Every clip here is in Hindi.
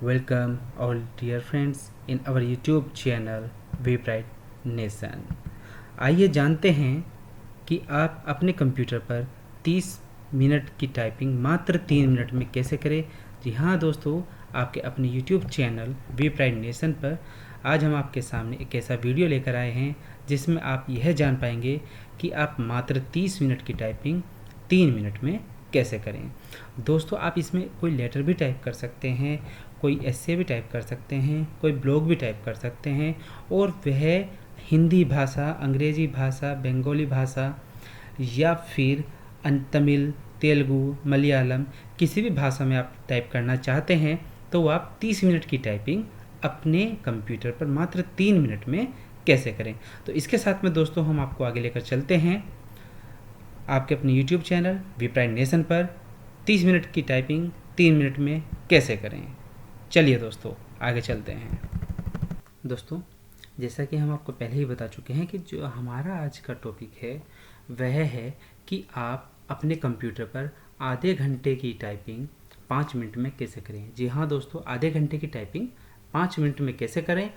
Welcome all dear friends in our YouTube channel VBright Nation। आइए जानते हैं कि आप अपने कंप्यूटर पर 30 मिनट की टाइपिंग मात्र 3 मिनट में कैसे करें। जी हाँ दोस्तों, आपके अपने YouTube चैनल VBright नेशन पर आज हम आपके सामने एक ऐसा वीडियो लेकर आए हैं जिसमें आप यह जान पाएंगे कि आप मात्र 30 मिनट की टाइपिंग 3 मिनट में कैसे करें। दोस्तों, आप इसमें कोई लेटर भी टाइप कर सकते हैं, कोई एस्से भी टाइप कर सकते हैं, कोई ब्लॉग भी टाइप कर सकते हैं, और वह हिंदी भाषा, अंग्रेज़ी भाषा, बंगाली भाषा या फिर तमिल, तेलुगु, मलयालम किसी भी भाषा में आप टाइप करना चाहते हैं तो आप 30 मिनट की टाइपिंग अपने कंप्यूटर पर मात्र 3 मिनट में कैसे करें। तो इसके साथ में दोस्तों हम आपको आगे लेकर चलते हैं आपके अपने YouTube चैनल VBright नेशन पर 30 मिनट की टाइपिंग 3 मिनट में कैसे करें। चलिए दोस्तों आगे चलते हैं। दोस्तों, जैसा कि हम आपको पहले ही बता चुके हैं कि जो हमारा आज का टॉपिक है वह है कि आप अपने कंप्यूटर पर आधे घंटे की टाइपिंग 5 मिनट में कैसे करें। जी हाँ दोस्तों, आधे घंटे की टाइपिंग 5 मिनट में कैसे करें,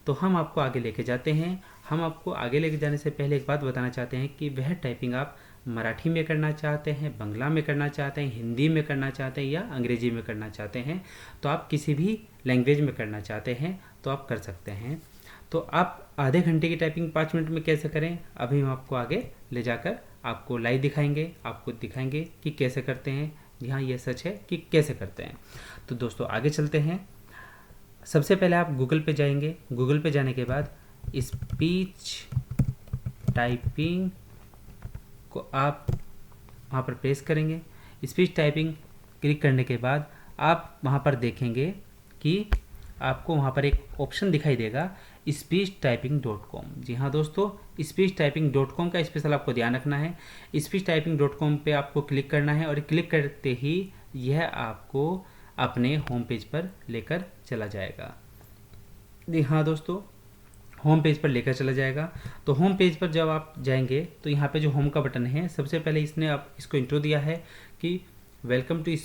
तो हम आपको आगे लेके जाते हैं। हम आपको आगे लेके जाने से पहले एक बात बताना चाहते हैं कि वह टाइपिंग आप मराठी में करना चाहते हैं, बांग्ला में करना चाहते हैं, हिंदी में करना चाहते हैं या अंग्रेजी में करना चाहते हैं, तो आप किसी भी लैंग्वेज में करना चाहते हैं तो आप कर सकते हैं। तो आप आधे घंटे की टाइपिंग 5 मिनट में कैसे करें, अभी हम आपको आगे ले जाकर आपको लाइव दिखाएंगे, आपको दिखाएंगे कि कैसे करते हैं। जी हाँ, ये सच है कि कैसे करते हैं। तो दोस्तों आगे चलते हैं। सबसे पहले आप गूगल पे जाएंगे। गूगल पे जाने के बाद स्पीच टाइपिंग को आप वहाँ पर प्रेस करेंगे। स्पीच टाइपिंग क्लिक करने के बाद आप वहाँ पर देखेंगे कि आपको वहाँ पर एक ऑप्शन दिखाई देगा speechtyping.com। जी हाँ दोस्तों, speechtyping.com का स्पेशल आपको ध्यान रखना है। speechtyping.com पे आपको क्लिक करना है और क्लिक करते ही यह आपको अपने होम पेज पर लेकर चला जाएगा। जी हाँ दोस्तों, होम पेज पर लेकर चला जाएगा। तो होम पेज पर जब आप जाएंगे तो यहाँ पे जो होम का बटन है, सबसे पहले इसने आप इसको इंट्रो दिया है कि वेलकम टू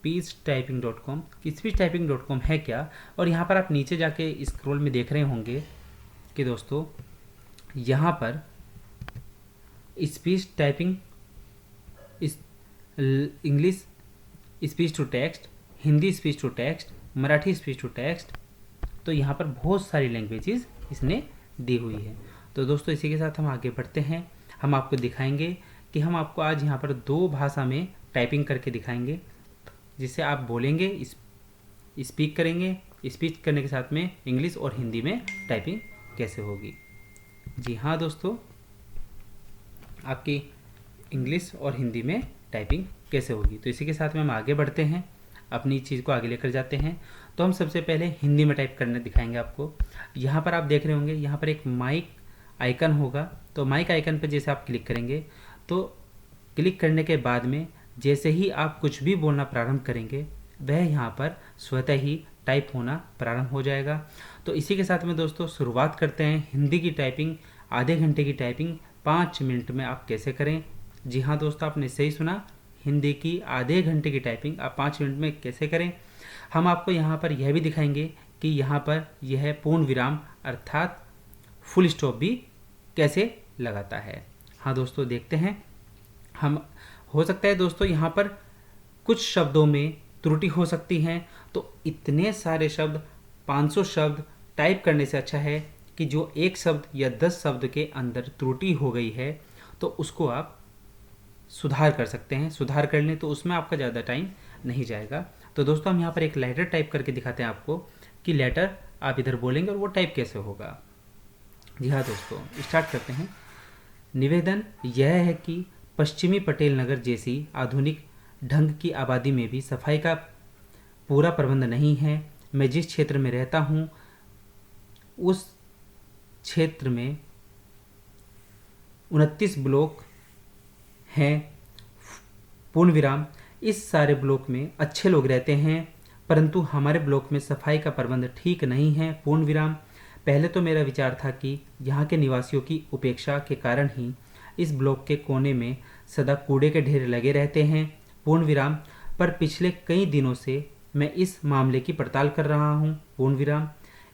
speechtyping.com। speechtyping.com है क्या, और यहाँ पर आप नीचे जाके स्क्रॉल में देख रहे होंगे कि दोस्तों यहाँ पर speech typing English speech to text, Hindi speech to text, Marathi speech to text, तो यहाँ पर बहुत सारी लैंग्वेजेस इसने दी हुई है। तो दोस्तों इसी के साथ हम आगे बढ़ते हैं। हम आपको दिखाएंगे कि हम आपको आज यहाँ पर 2 भाषा में टाइपिंग करके दिखाएंगे, जिससे आप बोलेंगे, स्पीक करेंगे, स्पीच करने के साथ में इंग्लिश और हिंदी में टाइपिंग कैसे होगी। जी हाँ दोस्तों, आपकी इंग्लिश और हिंदी में टाइपिंग कैसे होगी। तो इसी के साथ में हम आगे बढ़ते हैं, अपनी चीज़ को आगे लेकर जाते हैं। तो हम सबसे पहले हिंदी में टाइप करने दिखाएंगे आपको। यहाँ पर आप देख रहे होंगे, यहाँ पर एक माइक आइकन होगा। तो माइक आइकन पर जैसे आप क्लिक करेंगे तो क्लिक करने के बाद में जैसे ही आप कुछ भी बोलना प्रारंभ करेंगे वह यहाँ पर स्वतः ही टाइप होना प्रारंभ हो जाएगा। तो इसी के साथ में दोस्तों शुरुआत करते हैं हिंदी की टाइपिंग। आधे घंटे की टाइपिंग 5 मिनट में आप कैसे करें। जी हाँ दोस्तों, आपने सही सुना, हिंदी की आधे घंटे की टाइपिंग आप 5 मिनट में कैसे करें। हम आपको यहाँ पर यह भी दिखाएंगे कि यहाँ पर यह पूर्ण विराम अर्थात फुल स्टॉप भी कैसे लगाता है। हाँ दोस्तों, देखते हैं। हम हो सकता है दोस्तों यहाँ पर कुछ शब्दों में त्रुटि हो सकती हैं, तो इतने सारे शब्द 500 शब्द टाइप करने से अच्छा है कि जो एक शब्द या 10 शब्द के अंदर त्रुटि हो गई है तो उसको आप सुधार कर सकते हैं। सुधार कर लें तो उसमें आपका ज़्यादा टाइम नहीं जाएगा। तो दोस्तों हम यहाँ पर एक लेटर टाइप करके दिखाते हैं आपको कि लेटर आप इधर बोलेंगे और वो टाइप कैसे होगा। जी हाँ दोस्तों, स्टार्ट करते हैं। निवेदन यह है कि पश्चिमी पटेल नगर जैसी आधुनिक ढंग की आबादी में भी सफाई का पूरा प्रबंध नहीं है। मैं जिस क्षेत्र में रहता हूँ उस क्षेत्र में 29 ब्लॉक हैं, पूर्ण विराम। इस सारे ब्लॉक में अच्छे लोग रहते हैं, परंतु हमारे ब्लॉक में सफाई का प्रबंध ठीक नहीं है, पूर्ण विराम। पहले तो मेरा विचार था कि यहाँ के निवासियों की उपेक्षा के कारण ही इस ब्लॉक के कोने में सदा कूड़े के ढेर लगे रहते हैं, पूर्ण विराम। पर पिछले कई दिनों से मैं इस मामले की पड़ताल कर रहा हूँ पूर्ण विराम।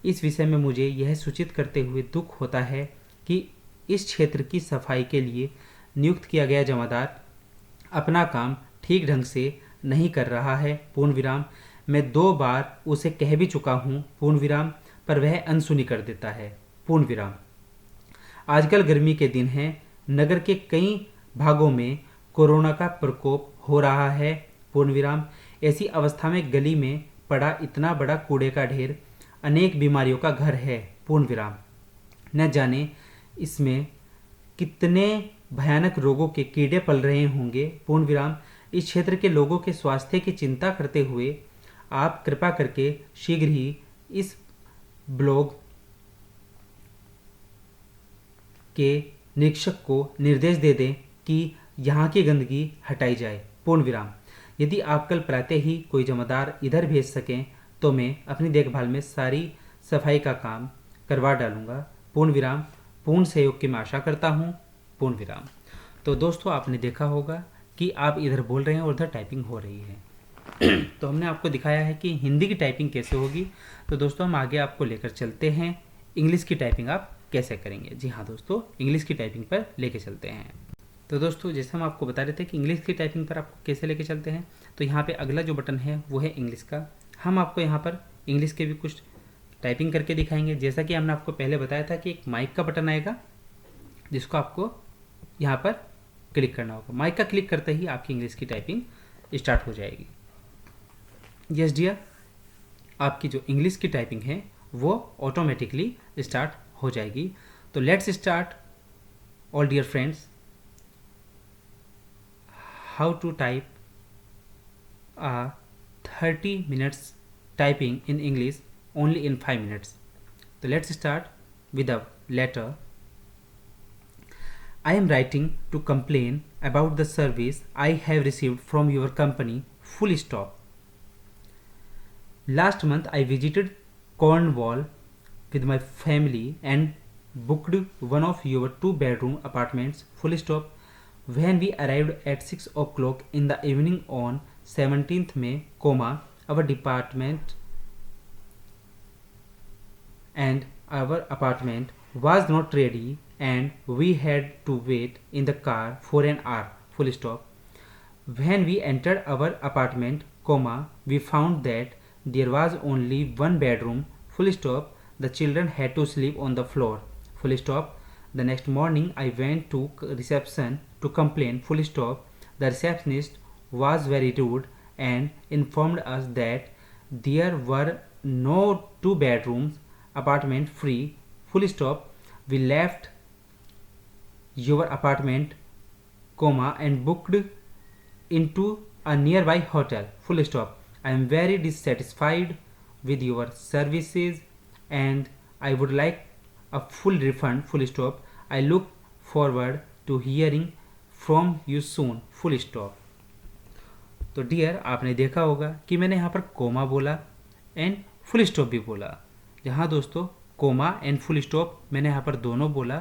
इस विषय में मुझे यह सूचित करते हुए दुख होता है कि इस क्षेत्र की सफाई के लिए नियुक्त किया गया जमादार अपना काम ठीक ढंग से नहीं कर रहा है पूर्ण विराम। मैं 2 बार उसे कह भी चुका हूँ पूर्ण विराम, पर वह अनसुनी कर देता है पूर्ण विराम। आजकल गर्मी के दिन हैं, नगर के कई भागों में कोरोना का प्रकोप हो रहा है पूर्ण विराम। ऐसी अवस्था में गली में पड़ा इतना बड़ा कूड़े का ढेर अनेक बीमारियों का घर है पूर्ण विराम। न जाने इसमें कितने भयानक रोगों के कीड़े पल रहे होंगे पूर्ण विराम। इस क्षेत्र के लोगों के स्वास्थ्य की चिंता करते हुए आप कृपा करके शीघ्र ही इस ब्लॉग के निरीक्षक को निर्देश दे दें कि यहाँ की गंदगी हटाई जाए पूर्ण विराम। यदि आप कल प्रातः ही कोई जमादार इधर भेज सकें तो मैं अपनी देखभाल में सारी सफाई का काम करवा डालूंगा पूर्ण विराम। पूर्ण सहयोग की मैं आशा करता हूँ पूर्ण विराम। तो दोस्तों, आपने देखा होगा कि आप इधर बोल रहे हैं और उधर टाइपिंग हो रही है। तो हमने आपको दिखाया है कि हिंदी की टाइपिंग कैसे होगी। तो दोस्तों, हम आगे आपको लेकर चलते हैं इंग्लिश की टाइपिंग आप कैसे करेंगे। जी हाँ दोस्तों, इंग्लिश की टाइपिंग पर लेके चलते हैं। तो दोस्तों, जैसे हम आपको बता रहे थे कि इंग्लिश की टाइपिंग पर आपको कैसे लेके चलते हैं, तो यहाँ पे अगला जो बटन है वो है इंग्लिश का। हम आपको यहाँ पर इंग्लिश के भी कुछ टाइपिंग करके दिखाएंगे। जैसा कि हमने आपको पहले बताया था कि एक माइक का बटन आएगा जिसको आपको यहाँ पर क्लिक करना होगा। माइक का क्लिक करते ही आपकी इंग्लिश की टाइपिंग स्टार्ट हो जाएगी। यस डियर, आपकी जो इंग्लिश की टाइपिंग है वो ऑटोमेटिकली स्टार्ट हो जाएगी। तो let's start all dear friends, how to type a 30 minutes typing in English only in 5 minutes. So let's start with a letter. I am writing to complain about the service I have received from your company, full stop. Last month I visited Cornwall with my family and booked one of your 2-bedroom apartments, full stop. When we arrived at 6 o'clock in the evening on 17th May, our apartment was not ready and we had to wait in the car for an hour, full stop. When we entered our apartment, we found that there was only one bedroom, full stop. The children had to sleep on the floor, full stop. The next morning I went to reception to complain, full stop. The receptionist was very rude and informed us that there were no 2 bedrooms apartment free, full stop. We left your apartment, and booked into a nearby hotel, full stop. I am very dissatisfied with your services and I would like a full refund, full stop. I look forward to hearing from you soon, full stop. तो डियर, आपने देखा होगा कि मैंने यहाँ पर कोमा बोला एंड फुल स्टॉप भी बोला। जहाँ दोस्तों कोमा एंड फुल स्टॉप मैंने यहाँ पर दोनों बोला,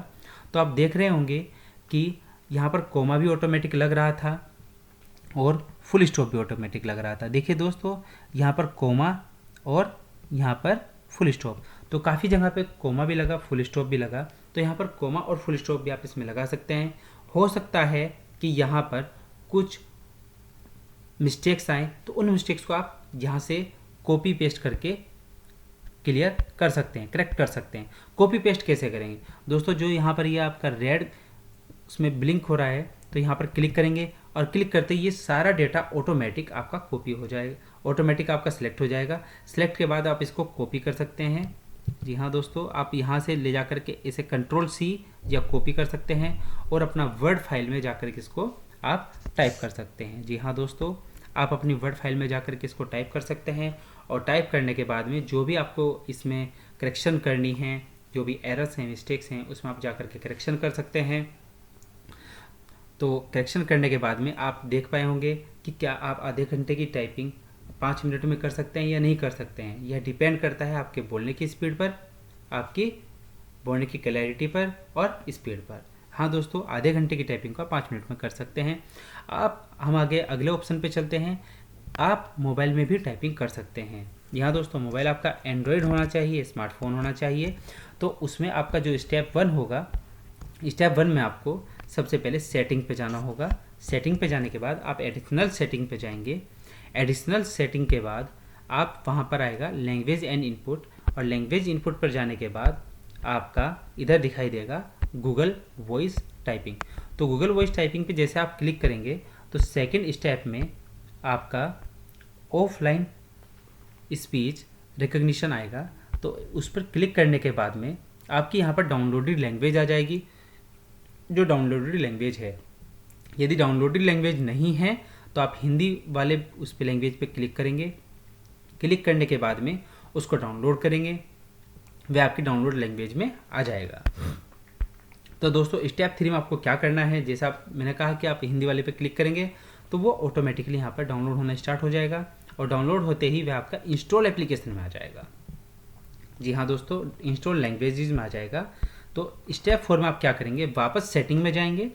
तो आप देख रहे होंगे कि यहाँ पर कोमा भी ऑटोमेटिक लग रहा था और फुल स्टॉप भी ऑटोमेटिक लग रहा था। देखिए दोस्तों, यहाँ पर कोमा और यहाँ पर फुल स्टॉप, तो काफ़ी जगह पे कोमा भी लगा, फुल स्टॉप भी लगा। तो यहाँ पर कोमा और फुल स्टॉप भी आप इसमें लगा सकते हैं। हो सकता है कि यहाँ पर कुछ मिस्टेक्स आए, तो उन मिस्टेक्स को आप यहाँ से कॉपी पेस्ट करके क्लियर कर सकते हैं, करेक्ट कर सकते हैं। कॉपी पेस्ट कैसे करेंगे दोस्तों, जो यहाँ पर ये आपका रेड उसमें ब्लिंक हो रहा है, तो यहाँ पर क्लिक करेंगे और क्लिक करते ही ये सारा डेटा ऑटोमेटिक आपका कॉपी हो जाएगा, ऑटोमेटिक आपका सिलेक्ट हो जाएगा। सिलेक्ट के बाद आप इसको कॉपी कर सकते हैं। जी हाँ दोस्तों, आप यहाँ से ले जा कर के इसे Ctrl+C या कॉपी कर सकते हैं और अपना वर्ड फाइल में जा कर के इसको आप टाइप कर सकते हैं। जी हाँ दोस्तों, आप अपनी वर्ड फाइल में जा कर के इसको टाइप कर सकते हैं और टाइप करने के बाद में जो भी आपको इसमें करेक्शन करनी है, जो भी एरर्स हैं, मिस्टेक्स हैं, उसमें आप जा कर के करेक्शन कर सकते हैं। तो करेक्शन करने के बाद में आप देख पाए होंगे कि क्या आप आधे घंटे की टाइपिंग 5 मिनट में कर सकते हैं या नहीं कर सकते हैं। यह डिपेंड करता है आपके बोलने की स्पीड पर, आपकी बोलने की क्लैरिटी पर और स्पीड पर। हाँ दोस्तों, आधे घंटे की टाइपिंग को 5 मिनट में कर सकते हैं। हम आगे अगले ऑप्शन पे चलते हैं। आप मोबाइल में भी टाइपिंग कर सकते हैं। यहाँ दोस्तों मोबाइल आपका एंड्रॉयड होना चाहिए, स्मार्टफोन होना चाहिए। तो उसमें आपका जो स्टेप 1 होगा, स्टेप 1 में आपको सबसे पहले सेटिंग पे जाना होगा। सेटिंग पे जाने के बाद आप एडिशनल सेटिंग पे जाएंगे। एडिशनल सेटिंग के बाद आप वहाँ पर आएगा लैंग्वेज एंड इनपुट, और लैंग्वेज इनपुट पर जाने के बाद आपका इधर दिखाई देगा गूगल वॉइस टाइपिंग। तो गूगल वॉइस टाइपिंग पे जैसे आप क्लिक करेंगे तो सेकंड स्टेप में आपका ऑफलाइन स्पीच रिकग्निशन आएगा। तो उस पर क्लिक करने के बाद में आपकी यहाँ पर डाउनलोडेड लैंग्वेज आ जाएगी, जो डाउनलोडेड लैंग्वेज है। यदि डाउनलोडेड लैंग्वेज नहीं है तो आप हिंदी वाले उस पर लैंग्वेज पे क्लिक करेंगे। क्लिक करने के बाद में उसको डाउनलोड करेंगे, वह आपकी डाउनलोड लैंग्वेज में आ जाएगा। तो दोस्तों स्टेप 3 में आपको क्या करना है, जैसा मैंने कहा कि आप हिंदी वाले पे क्लिक करेंगे तो वो ऑटोमेटिकली यहाँ पर डाउनलोड होना स्टार्ट हो जाएगा, और डाउनलोड होते ही वह आपका इंस्टॉल एप्लीकेशन में आ जाएगा। जी हाँ दोस्तों, इंस्टॉल लैंग्वेजेस में आ जाएगा। तो स्टेप 4 में आप क्या करेंगे, वापस सेटिंग में जाएंगे।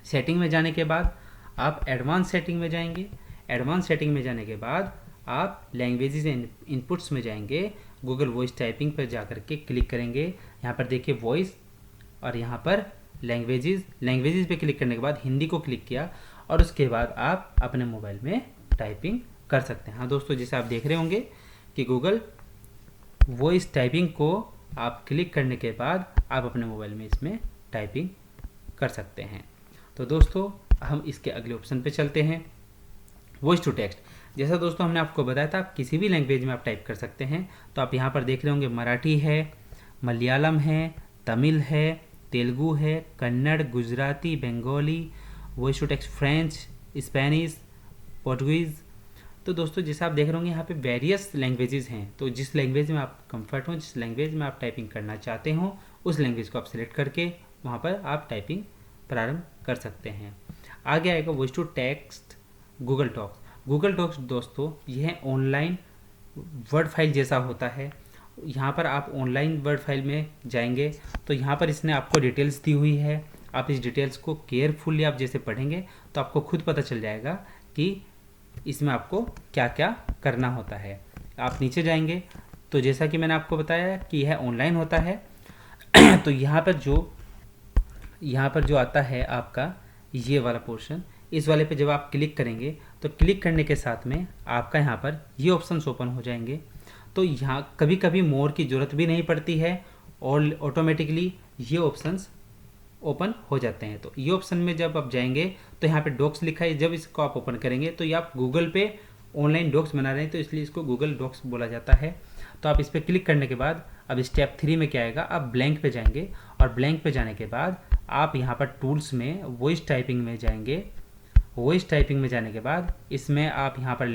सेटिंग में जाने के बाद आप एडवांस सेटिंग में जाएंगे। एडवांस सेटिंग में जाने के बाद आप लैंग्वेजेस एंड इनपुट्स में जाएंगे। गूगल वॉइस टाइपिंग पर जा करके क्लिक करेंगे। यहाँ पर देखिए वॉइस, और यहाँ पर लैंग्वेजेस पे क्लिक करने के बाद हिंदी को क्लिक किया, और उसके बाद आप अपने मोबाइल में टाइपिंग कर सकते हैं। हाँ दोस्तों, जैसे आप देख रहे होंगे कि गूगल वॉइस टाइपिंग को आप क्लिक करने के बाद आप अपने मोबाइल में इसमें टाइपिंग कर सकते हैं। तो दोस्तों हम इसके अगले ऑप्शन पे चलते हैं, वॉइस टू टेक्स्ट। जैसा दोस्तों हमने आपको बताया था, आप किसी भी लैंग्वेज में आप टाइप कर सकते हैं। तो आप यहाँ पर देख रहे होंगे मराठी है, मलयालम है, तमिल है, तेलुगु है, Kannada, Gujarati, Bengali, voice to text French, Spanish, Portuguese. तो दोस्तों जैसे आप देख रहे होंगे यहाँ पे वेरियस लैंग्वेजेस हैं। तो जिस लैंग्वेज में आप कंफर्ट हो, जिस लैंग्वेज में आप टाइपिंग करना चाहते हो, उस लैंग्वेज को आप सिलेक्ट करके वहाँ पर आप टाइपिंग प्रारंभ कर सकते हैं। आगे आएगा voice to text Google Docs. Google Docs दोस्तों यह ऑनलाइन वर्ड फाइल जैसा होता है। यहाँ पर आप ऑनलाइन वर्ड फाइल में जाएंगे तो यहाँ पर इसने आपको डिटेल्स दी हुई है। आप इस डिटेल्स को केयरफुली आप जैसे पढ़ेंगे तो आपको खुद पता चल जाएगा कि इसमें आपको क्या क्या करना होता है। आप नीचे जाएंगे तो जैसा कि मैंने आपको बताया कि यह ऑनलाइन होता है तो यहाँ पर जो आता है आपका ये वाला पोर्शन, इस वाले पे जब आप क्लिक करेंगे तो क्लिक करने के साथ में आपका यहाँ पर ये ऑप्शंस ओपन हो जाएंगे। तो यहाँ कभी कभी मोर की ज़रूरत भी नहीं पड़ती है और ऑटोमेटिकली ये ऑप्शंस ओपन हो जाते हैं। तो ये ऑप्शन में जब आप जाएंगे तो यहाँ पे डॉक्स लिखा है, जब इसको आप ओपन करेंगे तो ये आप गूगल पे ऑनलाइन डॉक्स बना रहे हैं तो इसलिए इसको गूगल डॉक्स बोला जाता है। तो आप इस पर क्लिक करने के बाद अब स्टेप 3 में क्या आएगा, आप ब्लैंक पे जाएंगे, और ब्लैंक पे जाने के बाद आप यहाँ पर टूल्स में वॉइस टाइपिंग में जाएंगे। वॉइस टाइपिंग में जाने के बाद इसमें आप यहाँ पर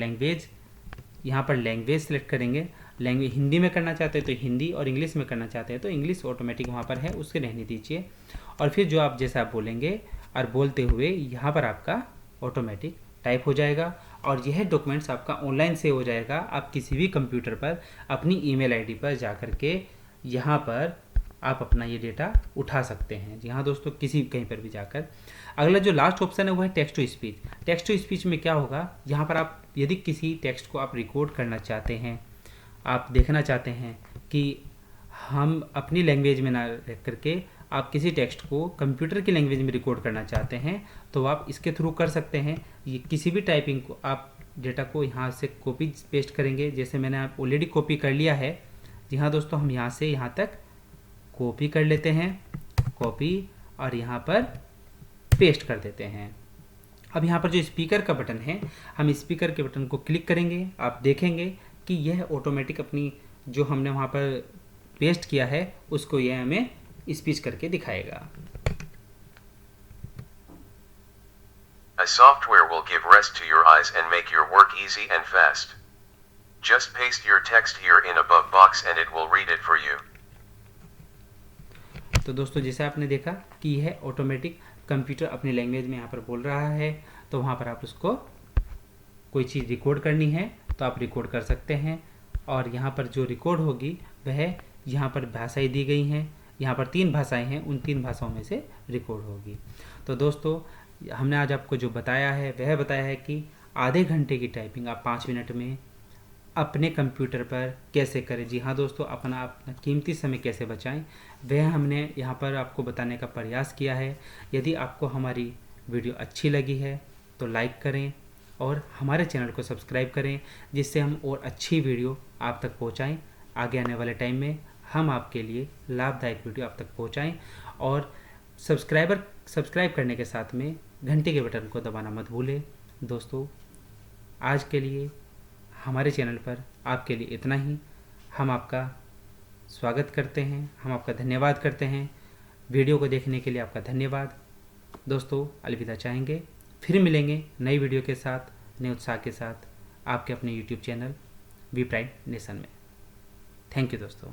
लैंग्वेज सेलेक्ट करेंगे। लैंग्वेज हिंदी में करना चाहते हैं तो हिंदी, और इंग्लिश में करना चाहते हैं तो इंग्लिश ऑटोमेटिक वहाँ पर है, उसके रहने दीजिए। और फिर जो आप जैसा आप बोलेंगे और बोलते हुए यहाँ पर आपका ऑटोमेटिक टाइप हो जाएगा, और यह डॉक्यूमेंट्स आपका ऑनलाइन सेव हो जाएगा। आप किसी भी कंप्यूटर पर अपनी ईमेल आईडी पर जा कर के यहाँ पर आप अपना ये डेटा उठा सकते हैं। जी हाँ दोस्तों, किसी कहीं पर भी जाकर। अगला जो लास्ट ऑप्शन है वो है text to speech. Text to speech में क्या होगा, यहाँ पर आप यदि किसी टेक्स्ट को आप रिकॉर्ड करना चाहते हैं, आप देखना चाहते हैं कि हम अपनी लैंग्वेज में ना रह करके आप किसी टेक्स्ट को कंप्यूटर की लैंग्वेज में रिकॉर्ड करना चाहते हैं तो आप इसके थ्रू कर सकते हैं। ये किसी भी टाइपिंग को आप डेटा को यहाँ से कॉपी पेस्ट करेंगे, जैसे मैंने आप ऑलरेडी कॉपी कर लिया है। जी हाँ दोस्तों, हम यहाँ से यहाँ तक कॉपी कर लेते हैं, कॉपी, और यहाँ पर पेस्ट कर देते हैं। अब यहाँ पर जो स्पीकर का बटन है, हम स्पीकर के बटन को क्लिक करेंगे। आप देखेंगे कि यह ऑटोमेटिक अपनी जो हमने वहाँ पर पेस्ट किया है उसको यह हमें स्पीच करके दिखाएगा। A software will give rest to your eyes and make your work easy and fast. Just paste your text here in above box and it will read it for you. तो दोस्तों जैसे आपने देखा कि यह ऑटोमेटिक कंप्यूटर अपनी लैंग्वेज में यहाँ पर बोल रहा है, तो वहाँ पर आप उसको कोई चीज़ रिकॉर्ड करनी है तो आप रिकॉर्ड कर सकते हैं। और यहाँ पर जो रिकॉर्ड होगी वह यहाँ पर भाषाएं दी गई हैं, यहाँ पर 3 भाषाएं हैं, उन 3 भाषाओं में से रिकॉर्ड होगी। तो दोस्तों हमने आज आपको जो बताया है वह बताया है कि आधे घंटे की टाइपिंग आप 5 मिनट में अपने कंप्यूटर पर कैसे करें। जी हाँ दोस्तों, अपना कीमती समय कैसे बचाएं, वह हमने यहाँ पर आपको बताने का प्रयास किया है। यदि आपको हमारी वीडियो अच्छी लगी है तो लाइक करें और हमारे चैनल को सब्सक्राइब करें, जिससे हम और अच्छी वीडियो आप तक पहुँचाएँ। आगे आने वाले टाइम में हम आपके लिए लाभदायक वीडियो आप तक पहुँचाएँ। और सब्सक्राइब करने के साथ में घंटे के बटन को दबाना मत भूलें। दोस्तों, आज के लिए हमारे चैनल पर आपके लिए इतना ही। हम आपका स्वागत करते हैं, हम आपका धन्यवाद करते हैं। वीडियो को देखने के लिए आपका धन्यवाद। दोस्तों, अलविदा चाहेंगे। फिर मिलेंगे नई वीडियो के साथ, नए उत्साह के साथ आपके अपने YouTube channel we pride nation में। थैंक यू दोस्तों।